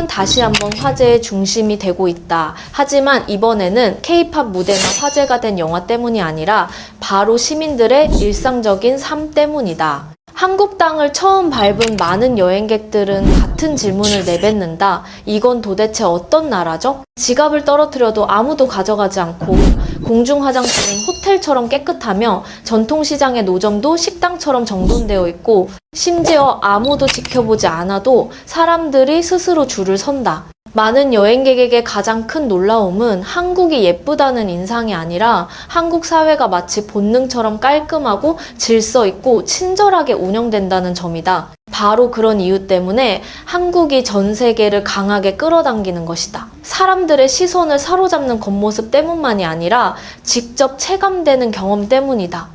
한국은 다시 한번 화제의 중심이 되고 있다. 하지만 이번에는 K-팝 무대나 화제가 된 영화 때문이 아니라 바로 시민들의 일상적인 삶 때문이다. 한국 땅을 처음 밟은 많은 여행객들은 같은 질문을 내뱉는다. 이건 도대체 어떤 나라죠? 지갑을 떨어뜨려도 아무도 가져가지 않고 공중 화장실은 호텔처럼 깨끗하며 전통시장의 노점도 식당처럼 정돈되어 있고 심지어 아무도 지켜보지 않아도 사람들이 스스로 줄을 선다. 많은 여행객에게 가장 큰 놀라움은 한국이 예쁘다는 인상이 아니라 한국 사회가 마치 본능처럼 깔끔하고 질서 있고 친절하게 운영된다는 점이다. 바로 그런 이유 때문에 한국이 전 세계를 강하게 끌어당기는 것이다. 사람들의 시선을 사로잡는 겉모습 때문만이 아니라 직접 체감되는 경험 때문이다.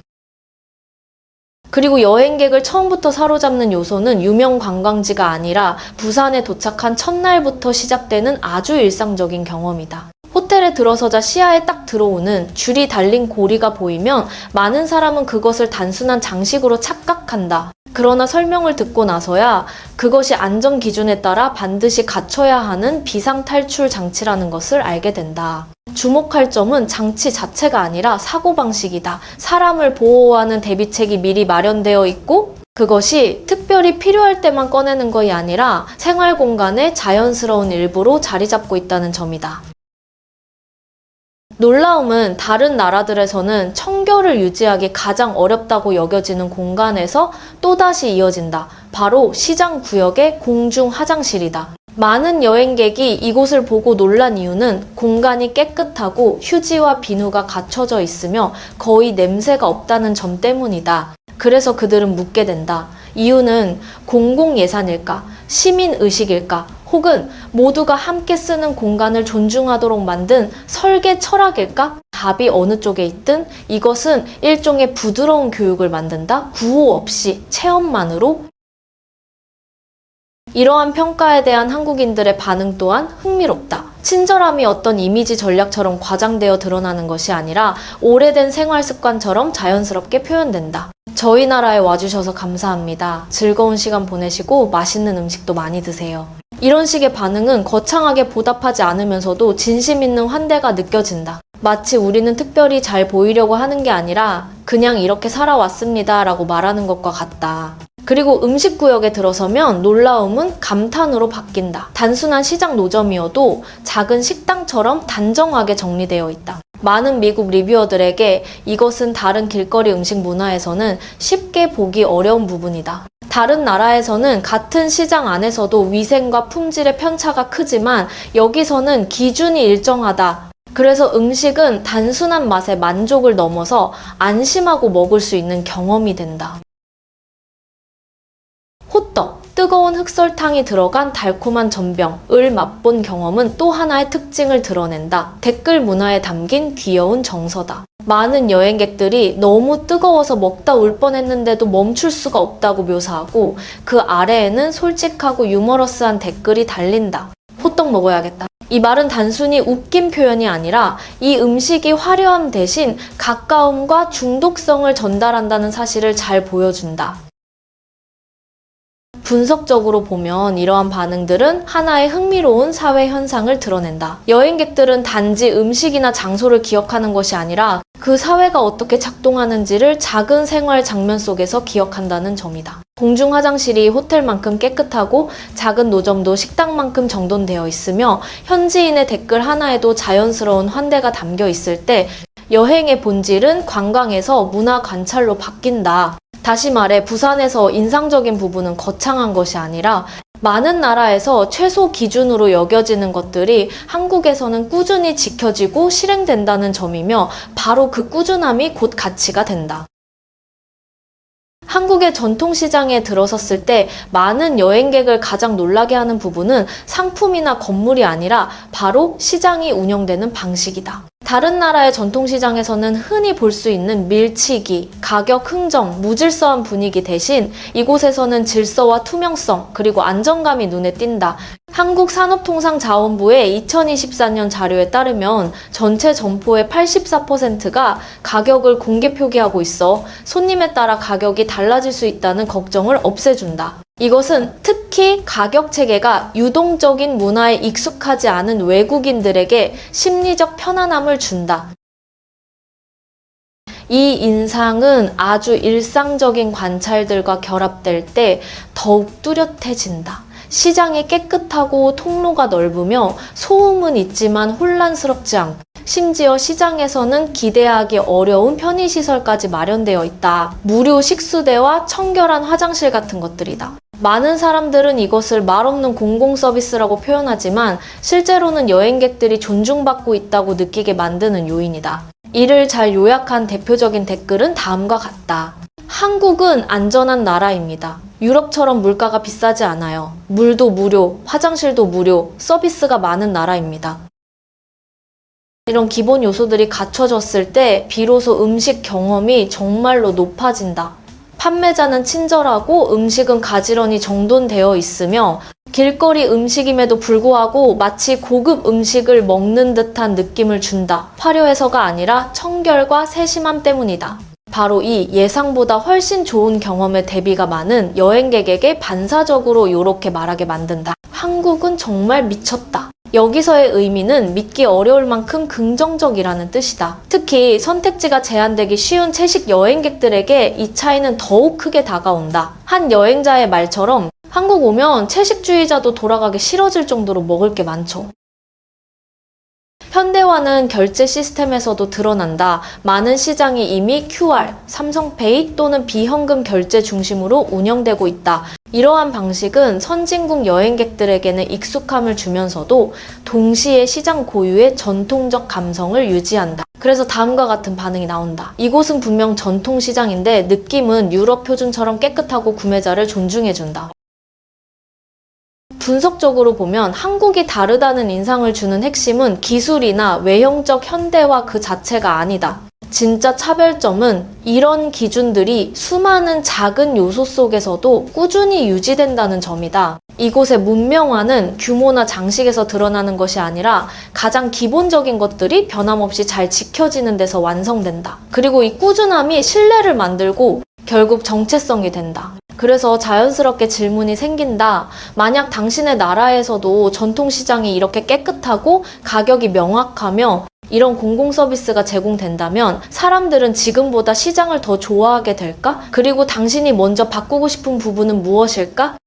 그리고 여행객을 처음부터 사로잡는 요소는 유명 관광지가 아니라 부산에 도착한 첫날부터 시작되는 아주 일상적인 경험이다. 호텔에 들어서자 시야에 딱 들어오는 줄이 달린 고리가 보이면 많은 사람은 그것을 단순한 장식으로 착각한다. 그러나 설명을 듣고 나서야 그것이 안전 기준에 따라 반드시 갖춰야 하는 비상탈출 장치라는 것을 알게 된다. 주목할 점은 장치 자체가 아니라 사고방식이다. 사람을 보호하는 대비책이 미리 마련되어 있고 그것이 특별히 필요할 때만 꺼내는 것이 아니라 생활 공간의 자연스러운 일부로 자리 잡고 있다는 점이다. 놀라움은 다른 나라들에서는 청결을 유지하기 가장 어렵다고 여겨지는 공간에서 또다시 이어진다. 바로 시장 구역의 공중 화장실이다. 많은 여행객이 이곳을 보고 놀란 이유는 공간이 깨끗하고 휴지와 비누가 갖춰져 있으며 거의 냄새가 없다는 점 때문이다. 그래서 그들은 묻게 된다. 이유는 공공예산일까? 시민의식일까? 혹은 모두가 함께 쓰는 공간을 존중하도록 만든 설계 철학일까? 답이 어느 쪽에 있든 이것은 일종의 부드러운 교육을 만든다? 구호 없이 체험만으로? 이러한 평가에 대한 한국인들의 반응 또한 흥미롭다. 친절함이 어떤 이미지 전략처럼 과장되어 드러나는 것이 아니라 오래된 생활 습관처럼 자연스럽게 표현된다. 저희 나라에 와주셔서 감사합니다. 즐거운 시간 보내시고 맛있는 음식도 많이 드세요. 이런 식의 반응은 거창하게 보답하지 않으면서도 진심 있는 환대가 느껴진다. 마치 우리는 특별히 잘 보이려고 하는 게 아니라 그냥 이렇게 살아왔습니다 라고 말하는 것과 같다. 그리고 음식 구역에 들어서면 놀라움은 감탄으로 바뀐다. 단순한 시장 노점이어도 작은 식당처럼 단정하게 정리되어 있다. 많은 미국 리뷰어들에게 이것은 다른 길거리 음식 문화에서는 쉽게 보기 어려운 부분이다. 다른 나라에서는 같은 시장 안에서도 위생과 품질의 편차가 크지만 여기서는 기준이 일정하다. 그래서 음식은 단순한 맛의 만족을 넘어서 안심하고 먹을 수 있는 경험이 된다. 호떡, 뜨거운 흑설탕이 들어간 달콤한 전병을 맛본 경험은 또 하나의 특징을 드러낸다. 댓글 문화에 담긴 귀여운 정서다. 많은 여행객들이 너무 뜨거워서 먹다 울 뻔했는데도 멈출 수가 없다고 묘사하고 그 아래에는 솔직하고 유머러스한 댓글이 달린다. 호떡 먹어야겠다. 이 말은 단순히 웃긴 표현이 아니라 이 음식이 화려함 대신 가까움과 중독성을 전달한다는 사실을 잘 보여준다. 분석적으로 보면 이러한 반응들은 하나의 흥미로운 사회 현상을 드러낸다. 여행객들은 단지 음식이나 장소를 기억하는 것이 아니라 그 사회가 어떻게 작동하는지를 작은 생활 장면 속에서 기억한다는 점이다. 공중 화장실이 호텔만큼 깨끗하고 작은 노점도 식당만큼 정돈되어 있으며 현지인의 댓글 하나에도 자연스러운 환대가 담겨 있을 때 여행의 본질은 관광에서 문화 관찰로 바뀐다. 다시 말해 부산에서 인상적인 부분은 거창한 것이 아니라 많은 나라에서 최소 기준으로 여겨지는 것들이 한국에서는 꾸준히 지켜지고 실행된다는 점이며 바로 그 꾸준함이 곧 가치가 된다. 한국의 전통시장에 들어섰을 때 많은 여행객을 가장 놀라게 하는 부분은 상품이나 건물이 아니라 바로 시장이 운영되는 방식이다. 다른 나라의 전통시장에서는 흔히 볼 수 있는 밀치기, 가격 흥정, 무질서한 분위기 대신 이곳에서는 질서와 투명성, 그리고 안정감이 눈에 띈다. 한국산업통상자원부의 2024년 자료에 따르면 전체 점포의 84%가 가격을 공개 표기하고 있어 손님에 따라 가격이 달라질 수 있다는 걱정을 없애준다. 이것은 특히 특히 가격 체계가 유동적인 문화에 익숙하지 않은 외국인들에게 심리적 편안함을 준다. 이 인상은 아주 일상적인 관찰들과 결합될 때 더욱 뚜렷해진다. 시장이 깨끗하고 통로가 넓으며 소음은 있지만 혼란스럽지 않고 심지어 시장에서는 기대하기 어려운 편의시설까지 마련되어 있다. 무료 식수대와 청결한 화장실 같은 것들이다. 많은 사람들은 이것을 말없는 공공서비스라고 표현하지만 실제로는 여행객들이 존중받고 있다고 느끼게 만드는 요인이다. 이를 잘 요약한 대표적인 댓글은 다음과 같다. 한국은 안전한 나라입니다. 유럽처럼 물가가 비싸지 않아요. 물도 무료, 화장실도 무료, 서비스가 많은 나라입니다. 이런 기본 요소들이 갖춰졌을 때 비로소 음식 경험이 정말로 높아진다. 판매자는 친절하고 음식은 가지런히 정돈되어 있으며 길거리 음식임에도 불구하고 마치 고급 음식을 먹는 듯한 느낌을 준다. 화려해서가 아니라 청결과 세심함 때문이다. 바로 이 예상보다 훨씬 좋은 경험의 대비가 많은 여행객에게 반사적으로 이렇게 말하게 만든다. 한국은 정말 미쳤다. 여기서의 의미는 믿기 어려울 만큼 긍정적이라는 뜻이다. 특히 선택지가 제한되기 쉬운 채식 여행객들에게 이 차이는 더욱 크게 다가온다. 한 여행자의 말처럼 한국 오면 채식주의자도 돌아가기 싫어질 정도로 먹을 게 많죠. 현대화는 결제 시스템에서도 드러난다. 많은 시장이 이미 QR, 삼성페이 또는 비현금 결제 중심으로 운영되고 있다. 이러한 방식은 선진국 여행객들에게는 익숙함을 주면서도 동시에 시장 고유의 전통적 감성을 유지한다. 그래서 다음과 같은 반응이 나온다. 이곳은 분명 전통 시장인데 느낌은 유럽 표준처럼 깨끗하고 구매자를 존중해준다. 분석적으로 보면 한국이 다르다는 인상을 주는 핵심은 기술이나 외형적 현대화 그 자체가 아니다. 진짜 차별점은 이런 기준들이 수많은 작은 요소 속에서도 꾸준히 유지된다는 점이다. 이곳의 문명화는 규모나 장식에서 드러나는 것이 아니라 가장 기본적인 것들이 변함없이 잘 지켜지는 데서 완성된다. 그리고 이 꾸준함이 신뢰를 만들고 결국 정체성이 된다. 그래서 자연스럽게 질문이 생긴다. 만약 당신의 나라에서도 전통시장이 이렇게 깨끗하고 가격이 명확하며 이런 공공서비스가 제공된다면 사람들은 지금보다 시장을 더 좋아하게 될까? 그리고 당신이 먼저 바꾸고 싶은 부분은 무엇일까?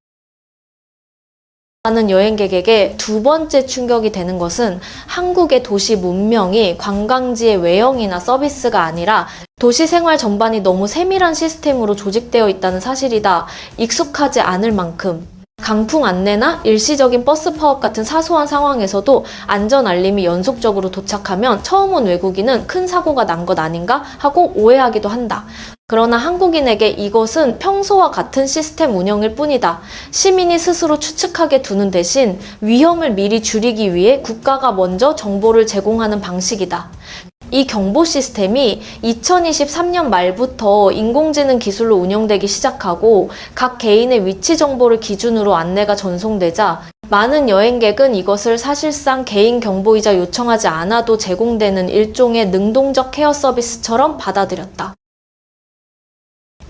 라는 여행객에게 두 번째 충격이 되는 것은 한국의 도시 문명이 관광지의 외형이나 서비스가 아니라 도시 생활 전반이 너무 세밀한 시스템으로 조직되어 있다는 사실이다. 익숙하지 않을 만큼. 강풍 안내나 일시적인 버스 파업 같은 사소한 상황에서도 안전 알림이 연속적으로 도착하면 처음 온 외국인은 큰 사고가 난 것 아닌가 하고 오해하기도 한다. 그러나 한국인에게 이것은 평소와 같은 시스템 운영일 뿐이다. 시민이 스스로 추측하게 두는 대신 위험을 미리 줄이기 위해 국가가 먼저 정보를 제공하는 방식이다. 이 경보 시스템이 2023년 말부터 인공지능 기술로 운영되기 시작하고 각 개인의 위치 정보를 기준으로 안내가 전송되자 많은 여행객은 이것을 사실상 개인 경보이자 요청하지 않아도 제공되는 일종의 능동적 케어 서비스처럼 받아들였다.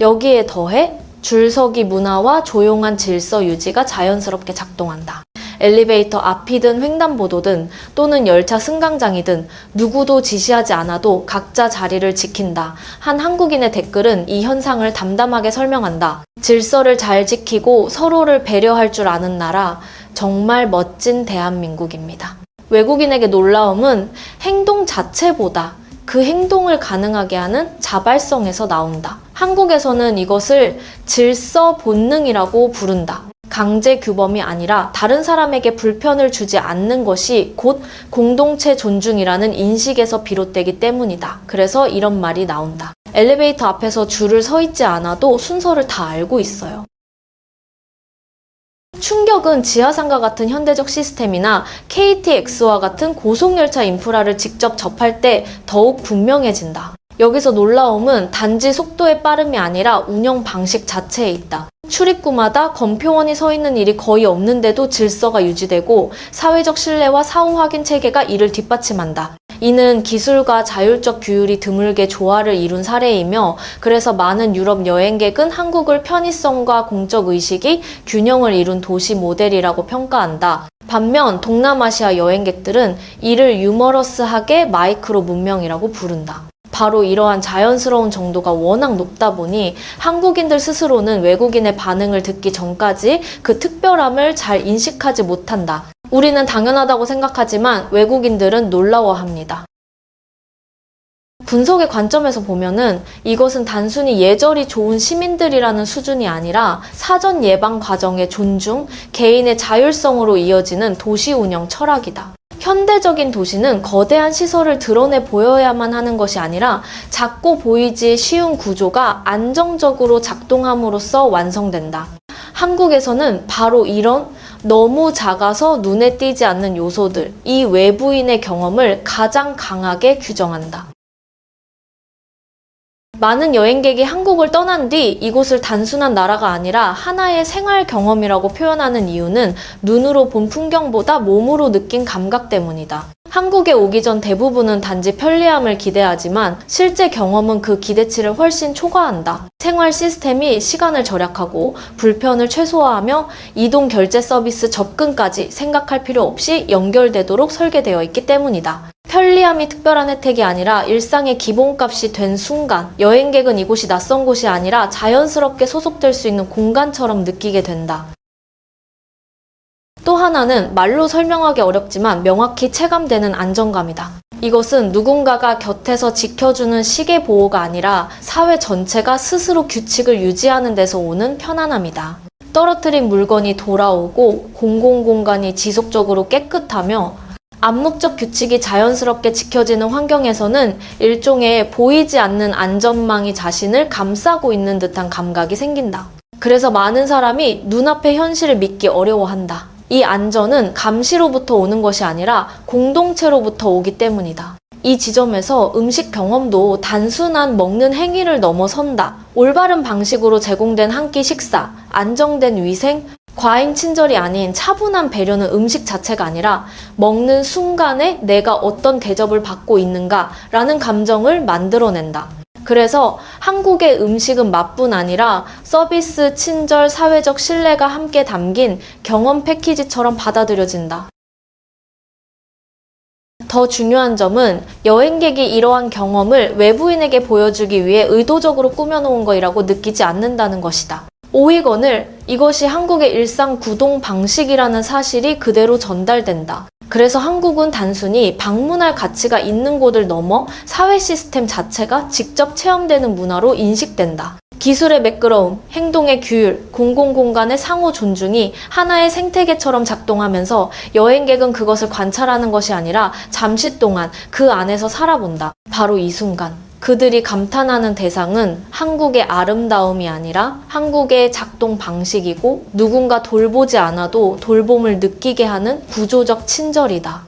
여기에 더해 줄서기 문화와 조용한 질서 유지가 자연스럽게 작동한다. 엘리베이터 앞이든 횡단보도든 또는 열차 승강장이든 누구도 지시하지 않아도 각자 자리를 지킨다. 한 한국인의 댓글은 이 현상을 담담하게 설명한다. 질서를 잘 지키고 서로를 배려할 줄 아는 나라, 정말 멋진 대한민국입니다. 외국인에게 놀라움은 행동 자체보다 그 행동을 가능하게 하는 자발성에서 나온다. 한국에서는 이것을 질서 본능이라고 부른다. 강제 규범이 아니라 다른 사람에게 불편을 주지 않는 것이 곧 공동체 존중이라는 인식에서 비롯되기 때문이다. 그래서 이런 말이 나온다. 엘리베이터 앞에서 줄을 서 있지 않아도 순서를 다 알고 있어요. 충격은 지하상가 같은 현대적 시스템이나 KTX와 같은 고속열차 인프라를 직접 접할 때 더욱 분명해진다. 여기서 놀라움은 단지 속도의 빠름이 아니라 운영 방식 자체에 있다. 출입구마다 검표원이 서 있는 일이 거의 없는데도 질서가 유지되고 사회적 신뢰와 사후 확인 체계가 이를 뒷받침한다. 이는 기술과 자율적 규율이 드물게 조화를 이룬 사례이며 그래서 많은 유럽 여행객은 한국을 편의성과 공적 의식이 균형을 이룬 도시 모델이라고 평가한다. 반면 동남아시아 여행객들은 이를 유머러스하게 마이크로 문명이라고 부른다. 바로 이러한 자연스러운 정도가 워낙 높다 보니 한국인들 스스로는 외국인의 반응을 듣기 전까지 그 특별함을 잘 인식하지 못한다. 우리는 당연하다고 생각하지만 외국인들은 놀라워합니다. 분석의 관점에서 보면은 이것은 단순히 예절이 좋은 시민들이라는 수준이 아니라 사전 예방 과정의 존중, 개인의 자율성으로 이어지는 도시 운영 철학이다. 현대적인 도시는 거대한 시설을 드러내 보여야만 하는 것이 아니라 작고 보이지 쉬운 구조가 안정적으로 작동함으로써 완성된다. 한국에서는 바로 이런 너무 작아서 눈에 띄지 않는 요소들, 이 외부인의 경험을 가장 강하게 규정한다. 많은 여행객이 한국을 떠난 뒤 이곳을 단순한 나라가 아니라 하나의 생활 경험이라고 표현하는 이유는 눈으로 본 풍경보다 몸으로 느낀 감각 때문이다. 한국에 오기 전 대부분은 단지 편리함을 기대하지만 실제 경험은 그 기대치를 훨씬 초과한다. 생활 시스템이 시간을 절약하고 불편을 최소화하며 이동 결제 서비스 접근까지 생각할 필요 없이 연결되도록 설계되어 있기 때문이다. 편리함이 특별한 혜택이 아니라 일상의 기본값이 된 순간 여행객은 이곳이 낯선 곳이 아니라 자연스럽게 소속될 수 있는 공간처럼 느끼게 된다. 또 하나는 말로 설명하기 어렵지만 명확히 체감되는 안정감이다. 이것은 누군가가 곁에서 지켜주는 시계 보호가 아니라 사회 전체가 스스로 규칙을 유지하는 데서 오는 편안함이다. 떨어뜨린 물건이 돌아오고 공공공간이 지속적으로 깨끗하며 암묵적 규칙이 자연스럽게 지켜지는 환경에서는 일종의 보이지 않는 안전망이 자신을 감싸고 있는 듯한 감각이 생긴다. 그래서 많은 사람이 눈앞의 현실을 믿기 어려워한다. 이 안전은 감시로부터 오는 것이 아니라 공동체로부터 오기 때문이다. 이 지점에서 음식 경험도 단순한 먹는 행위를 넘어선다. 올바른 방식으로 제공된 한 끼 식사, 안정된 위생, 과잉 친절이 아닌 차분한 배려는 음식 자체가 아니라 먹는 순간에 내가 어떤 대접을 받고 있는가라는 감정을 만들어낸다. 그래서 한국의 음식은 맛뿐 아니라 서비스, 친절, 사회적 신뢰가 함께 담긴 경험 패키지처럼 받아들여진다. 더 중요한 점은 여행객이 이러한 경험을 외부인에게 보여주기 위해 의도적으로 꾸며놓은 것이라고 느끼지 않는다는 것이다. 오이건을 이것이 한국의 일상 구동 방식이라는 사실이 그대로 전달된다. 그래서 한국은 단순히 방문할 가치가 있는 곳을 넘어 사회 시스템 자체가 직접 체험되는 문화로 인식된다. 기술의 매끄러움, 행동의 규율, 공공공간의 상호 존중이 하나의 생태계처럼 작동하면서 여행객은 그것을 관찰하는 것이 아니라 잠시 동안 그 안에서 살아본다. 바로 이 순간. 그들이 감탄하는 대상은 한국의 아름다움이 아니라 한국의 작동 방식이고 누군가 돌보지 않아도 돌봄을 느끼게 하는 구조적 친절이다.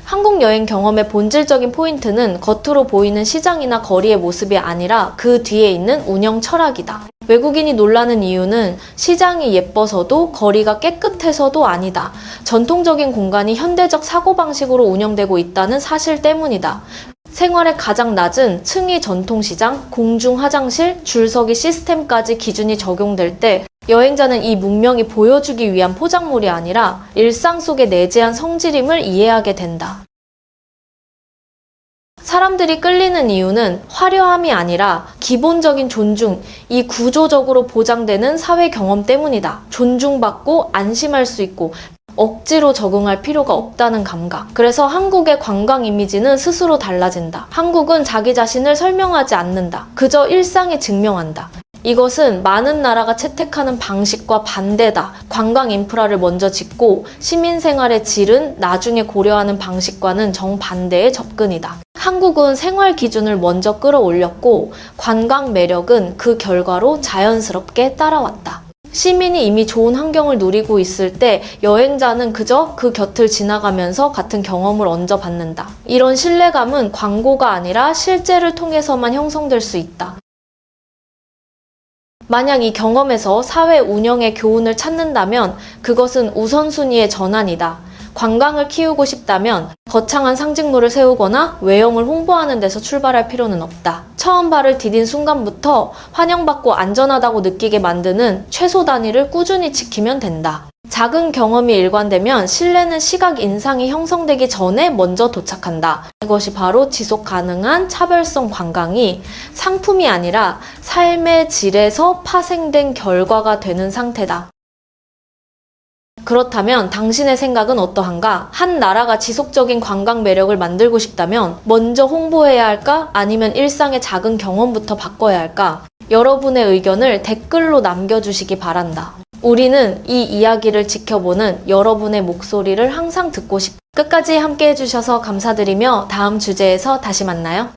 한국 여행 경험의 본질적인 포인트는 겉으로 보이는 시장이나 거리의 모습이 아니라 그 뒤에 있는 운영 철학이다. 외국인이 놀라는 이유는 시장이 예뻐서도 거리가 깨끗해서도 아니다. 전통적인 공간이 현대적 사고방식으로 운영되고 있다는 사실 때문이다. 생활의 가장 낮은 층위 전통시장, 공중 화장실, 줄서기 시스템까지 기준이 적용될 때 여행자는 이 문명이 보여주기 위한 포장물이 아니라 일상 속의 내재한 성질임을 이해하게 된다. 사람들이 끌리는 이유는 화려함이 아니라 기본적인 존중, 이 구조적으로 보장되는 사회 경험 때문이다. 존중받고 안심할 수 있고 억지로 적응할 필요가 없다는 감각. 그래서 한국의 관광 이미지는 스스로 달라진다. 한국은 자기 자신을 설명하지 않는다. 그저 일상에 증명한다. 이것은 많은 나라가 채택하는 방식과 반대다. 관광 인프라를 먼저 짓고 시민 생활의 질은 나중에 고려하는 방식과는 정반대의 접근이다. 한국은 생활 기준을 먼저 끌어올렸고 관광 매력은 그 결과로 자연스럽게 따라왔다. 시민이 이미 좋은 환경을 누리고 있을 때 여행자는 그저 그 곁을 지나가면서 같은 경험을 얹어받는다. 이런 신뢰감은 광고가 아니라 실제를 통해서만 형성될 수 있다. 만약 이 경험에서 사회 운영의 교훈을 찾는다면 그것은 우선순위의 전환이다. 관광을 키우고 싶다면 거창한 상징물을 세우거나 외형을 홍보하는 데서 출발할 필요는 없다. 처음 발을 디딘 순간부터 환영받고 안전하다고 느끼게 만드는 최소 단위를 꾸준히 지키면 된다. 작은 경험이 일관되면 신뢰는 시각 인상이 형성되기 전에 먼저 도착한다. 이것이 바로 지속 가능한 차별성 관광이 상품이 아니라 삶의 질에서 파생된 결과가 되는 상태다. 그렇다면 당신의 생각은 어떠한가? 한 나라가 지속적인 관광 매력을 만들고 싶다면 먼저 홍보해야 할까? 아니면 일상의 작은 경험부터 바꿔야 할까? 여러분의 의견을 댓글로 남겨주시기 바란다. 우리는 이 이야기를 지켜보는 여러분의 목소리를 항상 듣고 싶다. 끝까지 함께 해주셔서 감사드리며 다음 주제에서 다시 만나요.